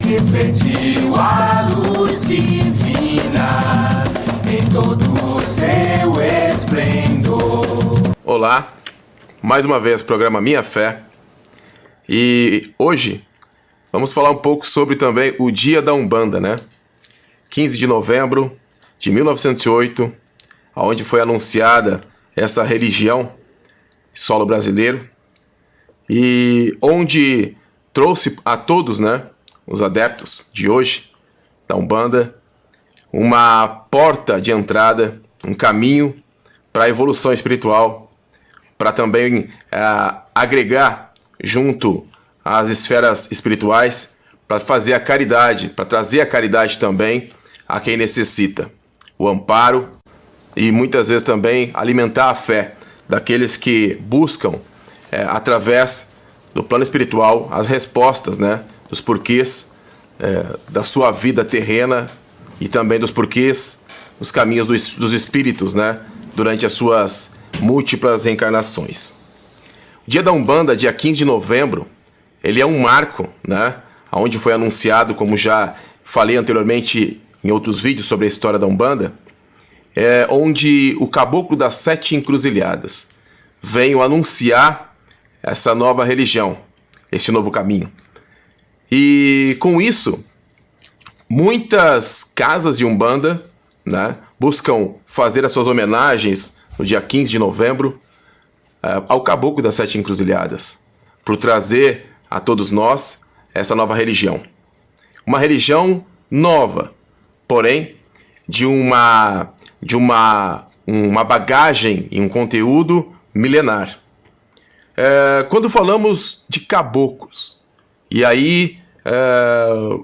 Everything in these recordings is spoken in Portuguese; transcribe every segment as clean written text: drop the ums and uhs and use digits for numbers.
refletiu a luz divina em todo o seu esplendor. Olá, mais uma vez programa Minha Fé, e hoje vamos falar um pouco sobre também o Dia da Umbanda, né? 15 de novembro de 1908, onde foi anunciada essa religião solo brasileiro, e onde trouxe a todos, né, os adeptos de hoje da Umbanda, uma porta de entrada, um caminho para a evolução espiritual, para também agregar junto às esferas espirituais, para fazer a caridade, para trazer a caridade também a quem necessita, o amparo e muitas vezes também alimentar a fé daqueles que buscam, através do plano espiritual, as respostas, né, dos porquês da sua vida terrena e também dos porquês, os caminhos dos espíritos, né, durante as suas múltiplas reencarnações. O Dia da Umbanda, dia 15 de novembro, ele é um marco, né, onde foi anunciado, como já falei anteriormente em outros vídeos sobre a história da Umbanda, onde o Caboclo das Sete Encruzilhadas veio anunciar essa nova religião, esse novo caminho. E com isso, muitas casas de Umbanda, né, buscam fazer as suas homenagens no dia 15 de novembro ao Caboclo das Sete Encruzilhadas, por trazer a todos nós essa nova religião. Uma religião nova, porém de uma bagagem e um conteúdo milenar. Quando falamos de caboclos, e aí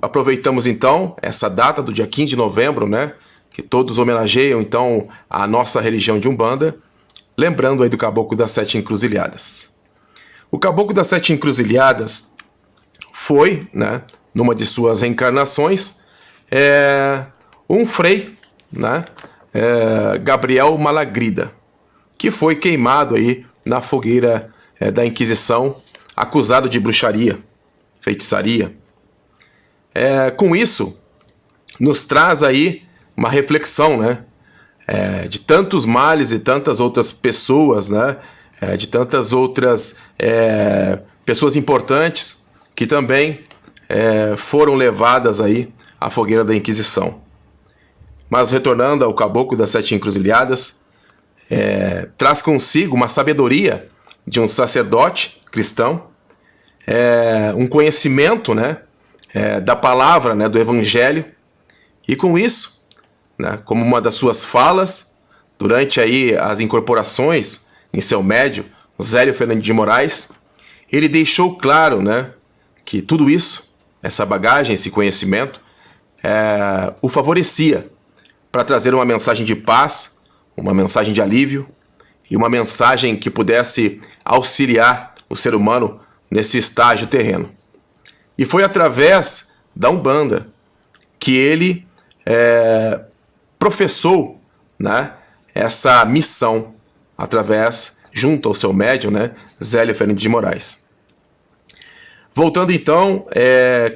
aproveitamos então essa data do dia 15 de novembro, né, que todos homenageiam então a nossa religião de Umbanda, lembrando aí do Caboclo das Sete Encruzilhadas. O Caboclo das Sete Encruzilhadas foi, né, numa de suas reencarnações, um frei, né, Gabriel Malagrida, que foi queimado aí na fogueira da Inquisição, acusado de bruxaria, feitiçaria. Com isso, nos traz aí uma reflexão, né, de tantos males e tantas outras pessoas, né, de tantas outras pessoas importantes que também foram levadas aí à fogueira da Inquisição. Mas retornando ao Caboclo das Sete Encruzilhadas, traz consigo uma sabedoria de um sacerdote cristão, um conhecimento, né, da palavra, né, do Evangelho, e com isso, né, como uma das suas falas, durante aí as incorporações em seu médium, Zélio Fernandes de Moraes, ele deixou claro, né, que tudo isso, essa bagagem, esse conhecimento, o favorecia para trazer uma mensagem de paz, uma mensagem de alívio e uma mensagem que pudesse auxiliar o ser humano nesse estágio terreno. E foi através da Umbanda que ele professou, né, essa missão junto ao seu médium, né, Zélio Fernandes de Moraes. Voltando então,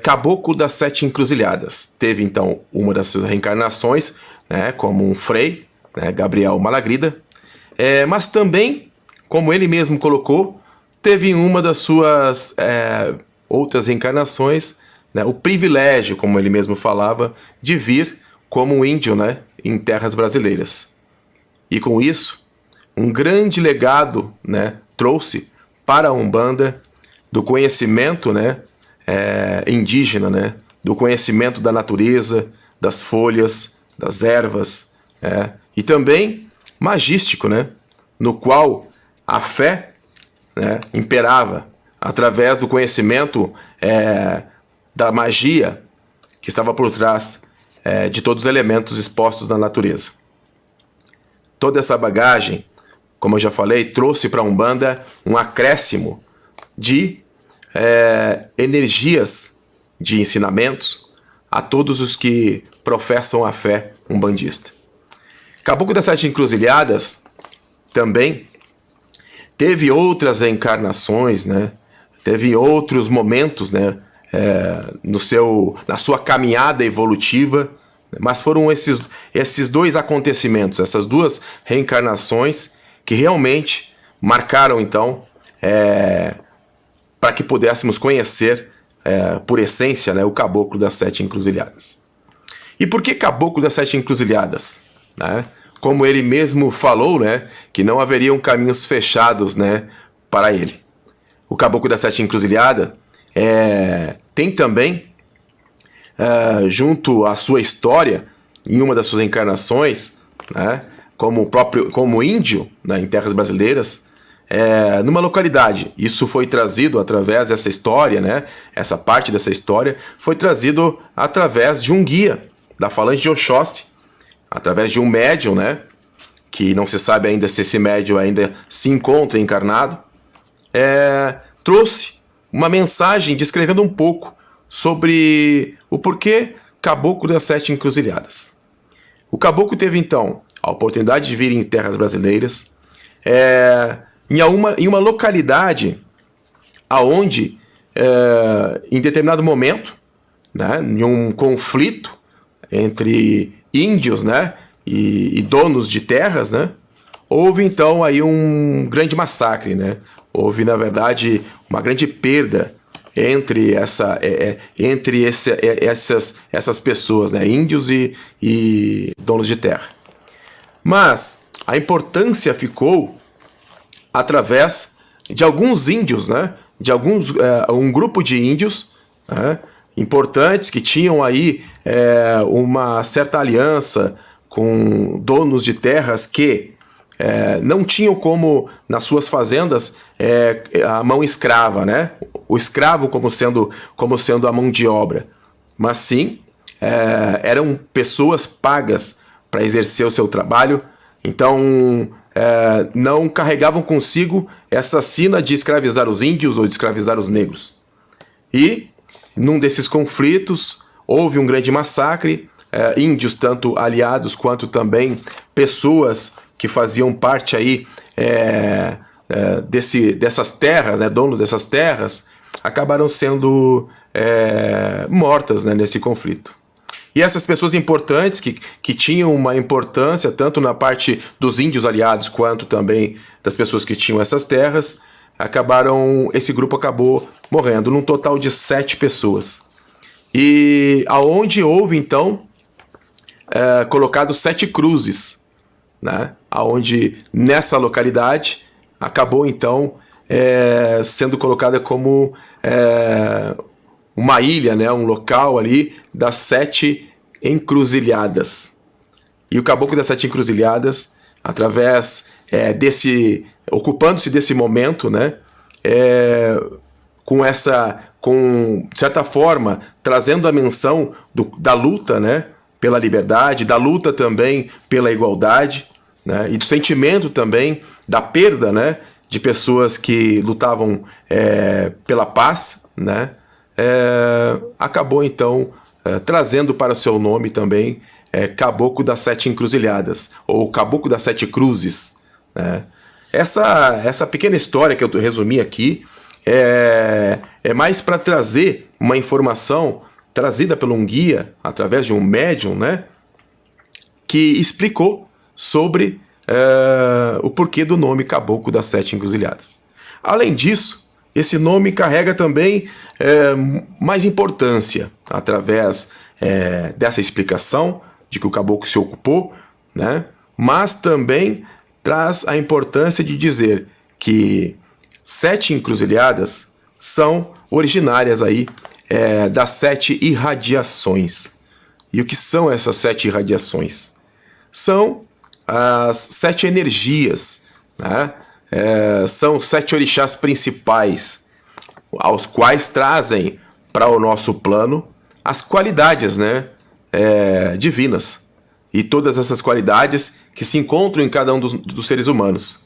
Caboclo das Sete Encruzilhadas. Teve então uma das suas reencarnações, né, como um frei, né, Gabriel Malagrida, mas também, como ele mesmo colocou, teve uma das suas outras reencarnações, né, o privilégio, como ele mesmo falava, de vir como um índio, né, em terras brasileiras. E com isso, um grande legado, né, trouxe para a Umbanda do conhecimento, né, indígena, né, do conhecimento da natureza, das folhas, das ervas, e também magístico, né, no qual a fé, né, imperava através do conhecimento da magia que estava por trás de todos os elementos expostos na natureza. Toda essa bagagem, como eu já falei, trouxe para a Umbanda um acréscimo de energias, de ensinamentos a todos os que professam a fé umbandista. Caboclo das Sete Encruzilhadas também teve outras reencarnações, né? Teve outros momentos, né, na sua caminhada evolutiva, mas foram esses dois acontecimentos, essas duas reencarnações que realmente marcaram então para que pudéssemos conhecer por essência, né, o Caboclo das Sete Encruzilhadas. E por que Caboclo das Sete Encruzilhadas? Né? Como ele mesmo falou, né, que não haveriam caminhos fechados, né, para ele. O Caboclo das Sete Encruzilhadas tem também, junto à sua história, em uma das suas encarnações, né, como índio, né, em terras brasileiras, numa localidade. Isso foi trazido através dessa história, né, essa parte dessa história foi trazido através de um guia da falange de Oxóssi, através de um médium, né, que não se sabe ainda se esse médium ainda se encontra encarnado, trouxe uma mensagem descrevendo um pouco sobre o porquê Caboclo das Sete Encruzilhadas. O caboclo teve então a oportunidade de vir em terras brasileiras, em uma localidade aonde, em determinado momento, né, em um conflito entre índios, né, e donos de terras, né, houve então aí um grande massacre, né? Houve, na verdade, uma grande perda entre essas pessoas, né, índios e donos de terra. Mas a importância ficou através de alguns índios, né, um grupo de índios, né, importantes que tinham aí uma certa aliança com donos de terras que não tinham como, nas suas fazendas, a mão escrava, né? O escravo como sendo a mão de obra. Mas sim, eram pessoas pagas para exercer o seu trabalho, então não carregavam consigo essa sina de escravizar os índios ou de escravizar os negros. E, num desses conflitos, houve um grande massacre, índios tanto aliados quanto também pessoas que faziam parte aí dessas terras, né, dono dessas terras, acabaram sendo mortas, né, nesse conflito. E essas pessoas importantes, que tinham uma importância tanto na parte dos índios aliados quanto também das pessoas que tinham essas terras, esse grupo acabou morrendo, num total de 7 pessoas. E aonde houve então colocado 7 cruzes, né? Aonde nessa localidade acabou então sendo colocada como uma ilha, né? Um local ali das 7 encruzilhadas. E o Caboclo das Sete Encruzilhadas, através ocupando-se desse momento, né? De certa forma, trazendo a menção da luta, né, pela liberdade, da luta também pela igualdade, né, e do sentimento também da perda, né, de pessoas que lutavam pela paz, né, acabou então trazendo para o seu nome também Caboclo das Sete Encruzilhadas, ou Caboclo das Sete Cruzes, né. Essa pequena história que eu resumi aqui é mais para trazer uma informação trazida por um guia, através de um médium, né, que explicou sobre o porquê do nome Caboclo das Sete Encruzilhadas. Além disso, esse nome carrega também mais importância, através dessa explicação de que o caboclo se ocupou, né, mas também traz a importância de dizer que 7 encruzilhadas são originárias aí das 7 irradiações. E o que são essas 7 irradiações? São as 7 energias, né? São 7 orixás principais, aos quais trazem para o nosso plano as qualidades, né, divinas. E todas essas qualidades que se encontram em cada um dos seres humanos.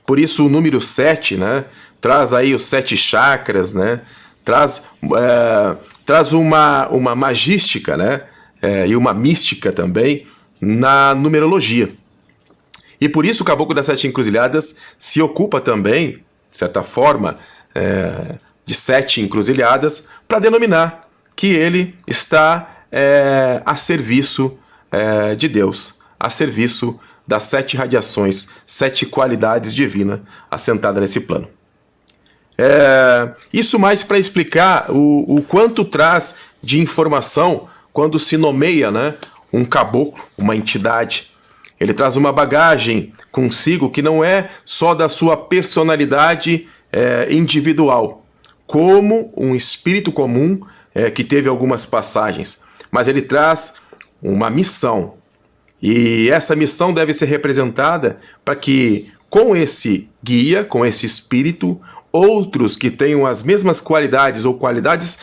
Por isso o número 7, né, traz aí os 7 chakras, né, traz uma magística, né, e uma mística também na numerologia. E por isso o Caboclo das Sete Encruzilhadas se ocupa também, de certa forma, de 7 encruzilhadas, para denominar que ele está a serviço de Deus, a serviço das 7 radiações, 7 qualidades divinas assentadas nesse plano. Isso mais para explicar o quanto traz de informação quando se nomeia, né, um caboclo, uma entidade. Ele traz uma bagagem consigo que não é só da sua personalidade individual, como um espírito comum que teve algumas passagens, mas ele traz uma missão. E essa missão deve ser representada para que, com esse guia, com esse espírito, outros que tenham as mesmas qualidades ou qualidades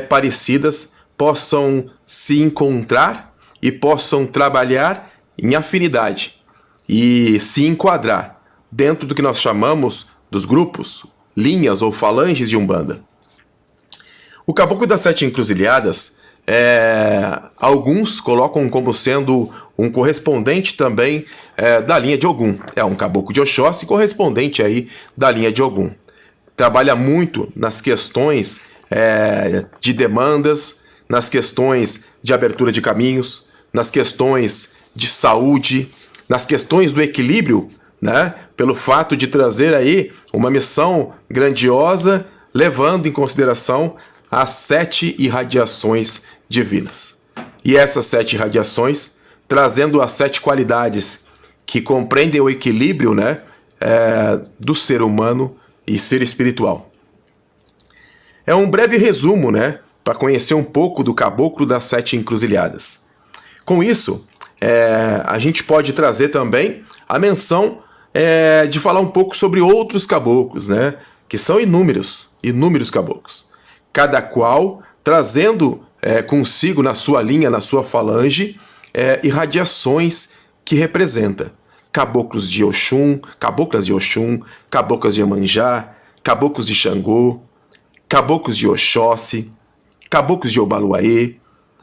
parecidas possam se encontrar e possam trabalhar em afinidade e se enquadrar dentro do que nós chamamos dos grupos, linhas ou falanges de Umbanda. O Caboclo das 7 Encruzilhadas, alguns colocam como sendo um correspondente também da linha de Ogum. É um caboclo de Oxóssi correspondente aí da linha de Ogum. Trabalha muito nas questões de demandas, nas questões de abertura de caminhos, nas questões de saúde, nas questões do equilíbrio, né? Pelo fato de trazer aí uma missão grandiosa, levando em consideração as 7 irradiações divinas. E essas 7 irradiações, trazendo as 7 qualidades que compreendem o equilíbrio, né, do ser humano e ser espiritual. É um breve resumo, né, para conhecer um pouco do Caboclo das 7 Encruzilhadas. Com isso, a gente pode trazer também a menção de falar um pouco sobre outros caboclos, né, que são inúmeros caboclos. Cada qual trazendo consigo na sua linha, na sua falange, irradiações que representa caboclos de Oxum, caboclas de Oxum, caboclas de Iemanjá, caboclos de Xangô, caboclos de Oxóssi, caboclos de Obaluaê,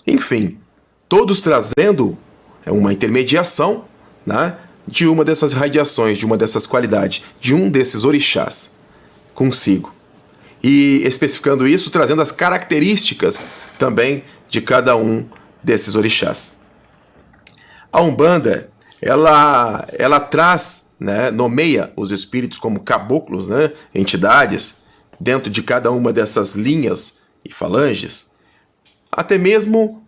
enfim, todos trazendo uma intermediação, né, de uma dessas radiações, de uma dessas qualidades, de um desses orixás consigo. E especificando isso, trazendo as características também de cada um desses orixás. A Umbanda, ela traz, né, nomeia os espíritos como caboclos, né, entidades, dentro de cada uma dessas linhas e falanges, até mesmo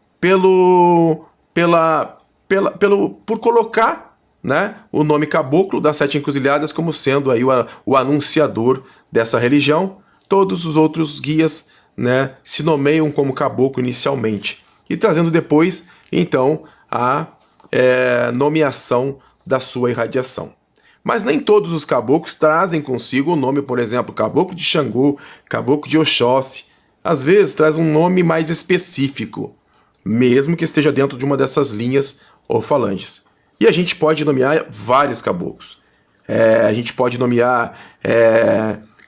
por colocar, né, o nome Caboclo das 7 Encruzilhadas como sendo aí o anunciador dessa religião. Todos os outros guias, né, se nomeiam como caboclo inicialmente, e trazendo depois, então, a nomeação da sua irradiação. Mas nem todos os caboclos trazem consigo o nome, por exemplo, Caboclo de Xangô, Caboclo de Oxóssi. Às vezes traz um nome mais específico, mesmo que esteja dentro de uma dessas linhas ou falanges. E a gente pode nomear vários caboclos. A gente pode nomear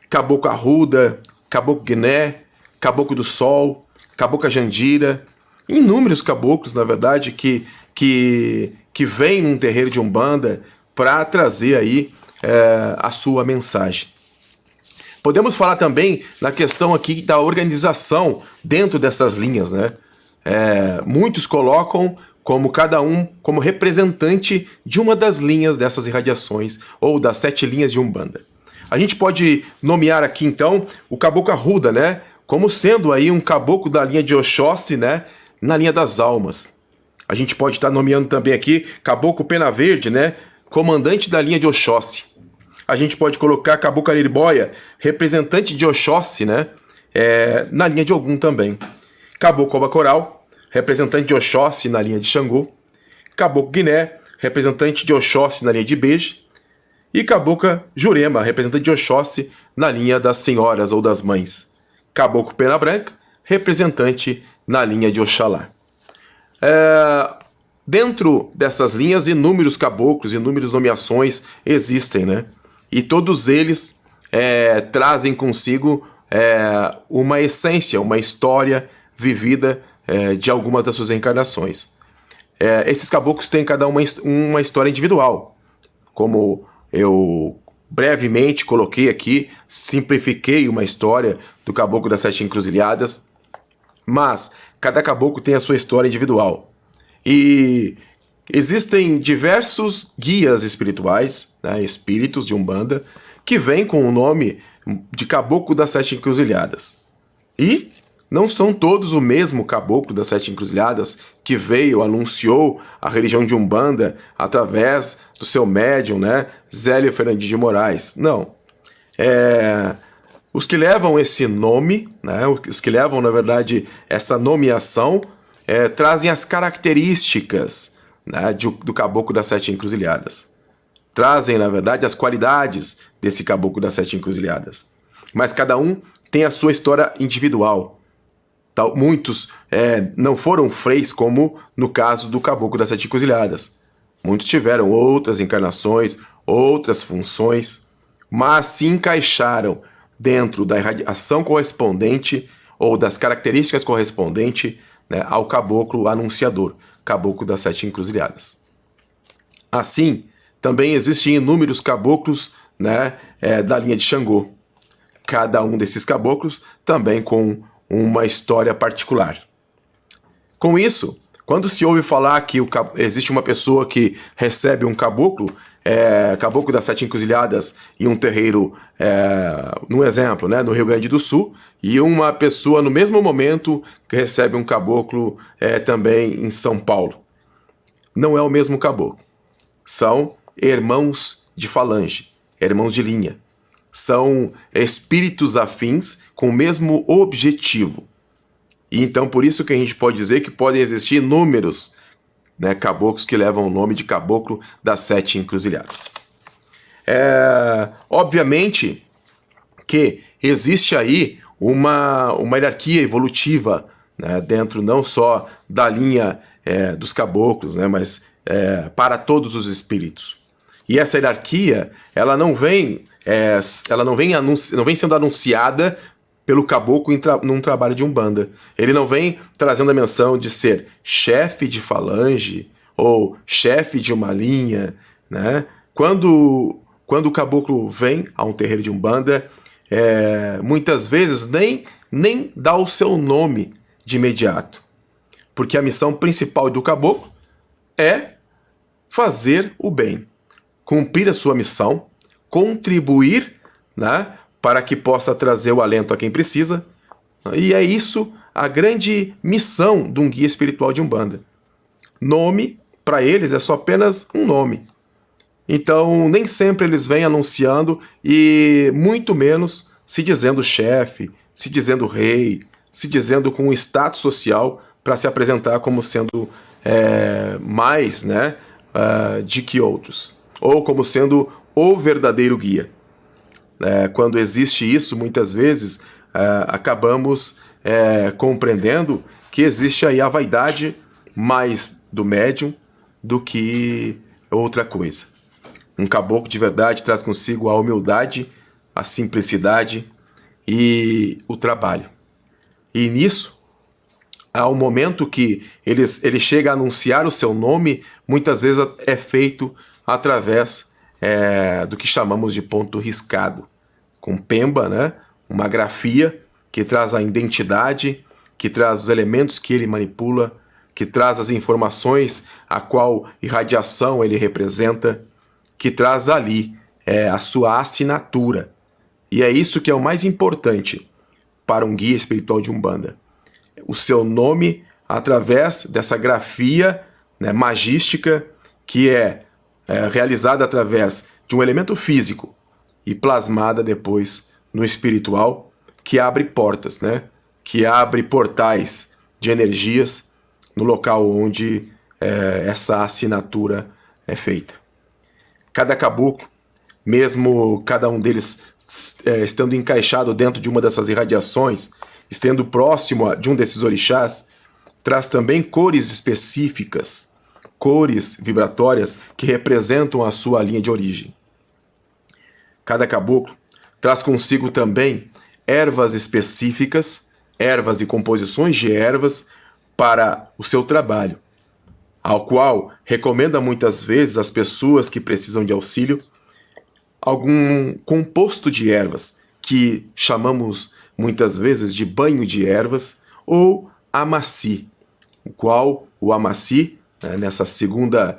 Caboclo Arruda, Caboclo Guiné, Caboclo do Sol, Caboclo Jandira, inúmeros caboclos, na verdade, que vêm num terreiro de Umbanda para trazer aí a sua mensagem. Podemos falar também na questão aqui da organização dentro dessas linhas, né? Muitos colocam como cada um como representante de uma das linhas dessas irradiações, ou das 7 linhas de Umbanda. A gente pode nomear aqui, então, o Caboclo Arruda, né, como sendo aí um caboclo da linha de Oxóssi, né, na linha das almas. A gente pode estar nomeando também aqui Caboclo Pena Verde, né, comandante da linha de Oxóssi. A gente pode colocar Caboclo Aririboia, representante de Oxóssi, né, na linha de Ogum também. Caboclo Obacoral, representante de Oxóssi na linha de Xangô. Caboclo Guiné, representante de Oxóssi na linha de Beje. E Caboclo Jurema, representante de Oxóssi na linha das senhoras ou das mães. Caboclo Pena Branca, representante na linha de Oxalá. Dentro dessas linhas, inúmeros caboclos, inúmeras nomeações existem, né? E todos eles trazem consigo uma essência, uma história vivida de algumas das suas encarnações. Esses caboclos têm cada uma história individual, como eu brevemente coloquei aqui, simplifiquei uma história do Caboclo das Sete Encruzilhadas, mas cada caboclo tem a sua história individual. E existem diversos guias espirituais, né, espíritos de Umbanda, que vêm com o nome de Caboclo das Sete Encruzilhadas. E não são todos o mesmo Caboclo das Sete Encruzilhadas que veio, anunciou a religião de Umbanda através do seu médium, né, Zélio Fernandes de Moraes. Não. Os que levam esse nome, né, os que levam, na verdade, essa nomeação, trazem as características, né, do Caboclo das Sete Encruzilhadas. Trazem, na verdade, as qualidades desse Caboclo das Sete Encruzilhadas. Mas cada um tem a sua história individual. Muitos não foram freis, como no caso do Caboclo das Sete Encruzilhadas. Muitos tiveram outras encarnações, outras funções, mas se encaixaram dentro da irradiação correspondente ou das características correspondentes, né, ao Caboclo Anunciador, Caboclo das Sete Encruzilhadas. Assim, também existem inúmeros caboclos, né, da linha de Xangô. Cada um desses caboclos também com uma história particular. Com isso, quando se ouve falar que existe uma pessoa que recebe um caboclo, Caboclo das Sete Encruzilhadas em um terreiro, no exemplo, né, no Rio Grande do Sul, e uma pessoa no mesmo momento que recebe um caboclo também em São Paulo. Não é o mesmo caboclo. São irmãos de falange, irmãos de linha. São espíritos afins com o mesmo objetivo. E então por isso que a gente pode dizer que podem existir inúmeros, né, caboclos que levam o nome de Caboclo das Sete Encruzilhadas. Obviamente que existe aí uma hierarquia evolutiva, né, dentro não só da linha dos caboclos, né, mas para todos os espíritos. E essa hierarquia, ela não vem sendo anunciada pelo caboclo num trabalho de Umbanda. Ele não vem trazendo a menção de ser chefe de falange ou chefe de uma linha, né? Quando o caboclo vem a um terreiro de Umbanda, muitas vezes nem dá o seu nome de imediato, porque a missão principal do caboclo é fazer o bem, cumprir a sua missão, contribuir, né, para que possa trazer o alento a quem precisa. E é isso a grande missão de um guia espiritual de Umbanda. Nome, para eles, é só apenas um nome. Então, nem sempre eles vêm anunciando e muito menos se dizendo chefe, se dizendo rei, se dizendo com um status social para se apresentar como sendo mais, né, de que outros. Ou como sendo o verdadeiro guia. Quando existe isso, muitas vezes acabamos compreendendo que existe aí a vaidade mais do médium do que outra coisa. Um caboclo de verdade traz consigo a humildade, a simplicidade e o trabalho. E nisso, ao momento que ele chega a anunciar o seu nome, muitas vezes é feito através do que chamamos de ponto riscado, com pemba, né? Uma grafia que traz a identidade, que traz os elementos que ele manipula, que traz as informações a qual irradiação ele representa, que traz ali a sua assinatura. E é isso que é o mais importante para um guia espiritual de Umbanda. O seu nome através dessa grafia, né, magística que realizada através de um elemento físico e plasmada depois no espiritual, que abre portas, né? Que abre portais de energias no local onde essa assinatura é feita. Cada caboclo, mesmo cada um deles estando encaixado dentro de uma dessas irradiações, estando próximo de um desses orixás, traz também cores específicas, cores vibratórias que representam a sua linha de origem. Cada caboclo traz consigo também ervas específicas, ervas e composições de ervas para o seu trabalho, ao qual recomenda muitas vezes às pessoas que precisam de auxílio algum composto de ervas, que chamamos muitas vezes de banho de ervas, ou amaci, o qual o amaci, nessa segunda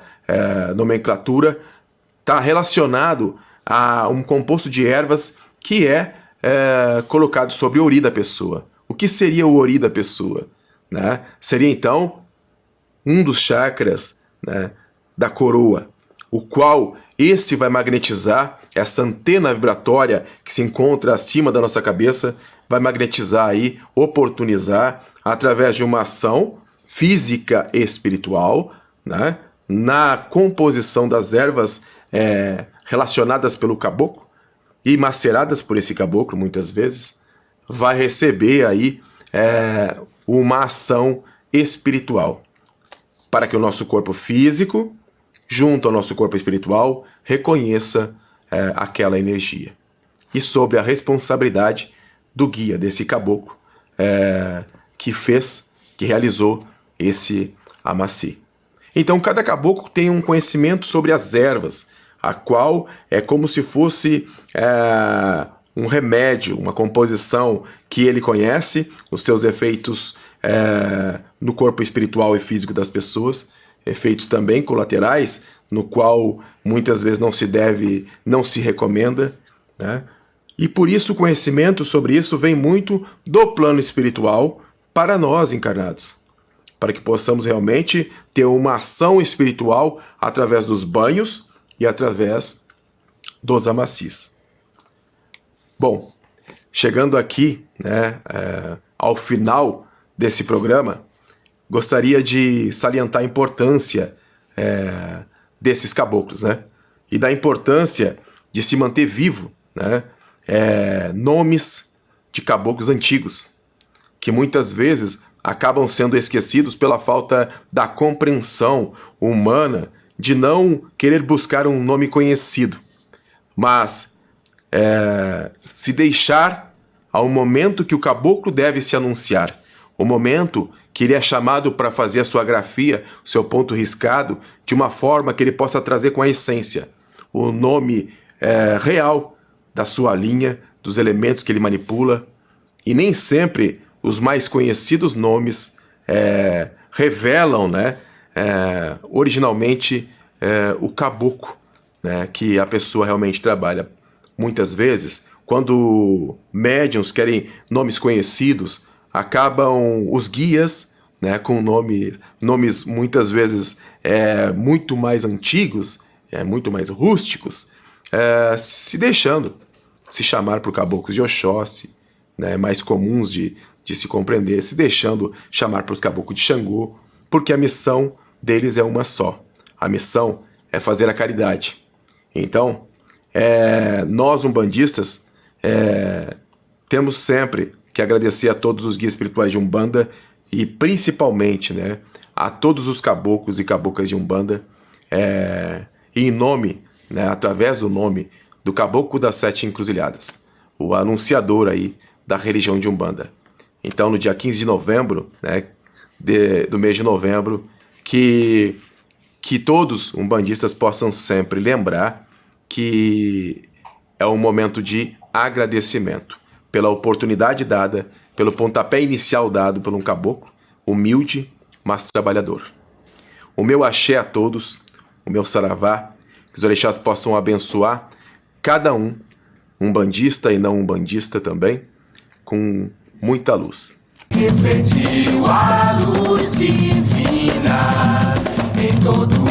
nomenclatura, está relacionado a um composto de ervas que é colocado sobre o ori da pessoa. O que seria o ori da pessoa? Né? Seria então um dos chakras, né, da coroa, o qual esse vai magnetizar essa antena vibratória que se encontra acima da nossa cabeça, vai magnetizar aí, oportunizar, através de uma ação física e espiritual, né, na composição das ervas relacionadas pelo caboclo e maceradas por esse caboclo, muitas vezes, vai receber aí uma ação espiritual, para que o nosso corpo físico, junto ao nosso corpo espiritual, reconheça aquela energia. E sobre a responsabilidade do guia, desse caboclo, que realizou esse amaci. Então, cada caboclo tem um conhecimento sobre as ervas, a qual é como se fosse um remédio, uma composição que ele conhece, os seus efeitos no corpo espiritual e físico das pessoas, efeitos também colaterais, no qual muitas vezes não se recomenda, né? E por isso o conhecimento sobre isso vem muito do plano espiritual para nós encarnados, para que possamos realmente ter uma ação espiritual através dos banhos e através dos amacis. Bom, chegando aqui, né, ao final desse programa, gostaria de salientar a importância desses caboclos, né? E da importância de se manter vivo, né? Nomes de caboclos antigos, que muitas vezes acabam sendo esquecidos pela falta da compreensão humana de não querer buscar um nome conhecido, mas se deixar ao momento que o caboclo deve se anunciar, o momento que ele é chamado para fazer a sua grafia, o seu ponto riscado, de uma forma que ele possa trazer com a essência o nome real da sua linha, dos elementos que ele manipula. E nem sempre os mais conhecidos nomes revelam, né, originalmente o caboclo, né, que a pessoa realmente trabalha. Muitas vezes, quando médiuns querem nomes conhecidos, acabam os guias, né, com nomes muitas vezes muito mais antigos, muito mais rústicos, se deixando se chamar por caboclos de Oxóssi, né, mais comuns de se compreender, se deixando chamar por caboclos de Xangô, porque a missão deles é uma só. A missão é fazer a caridade. Então, nós umbandistas temos sempre que agradecer a todos os guias espirituais de Umbanda e principalmente, né, a todos os caboclos e caboclas de Umbanda, em nome, né, através do nome do Caboclo das Sete Encruzilhadas, o anunciador aí da religião de Umbanda. Então, no dia 15 de novembro, né, do mês de novembro, que todos umbandistas possam sempre lembrar que é um momento de agradecimento pela oportunidade dada, pelo pontapé inicial dado por um caboclo, humilde, mas trabalhador. O meu axé a todos, o meu saravá, que os orixás possam abençoar cada um, umbandista e não umbandista também, com muita luz. Refletiu a luz divina em todo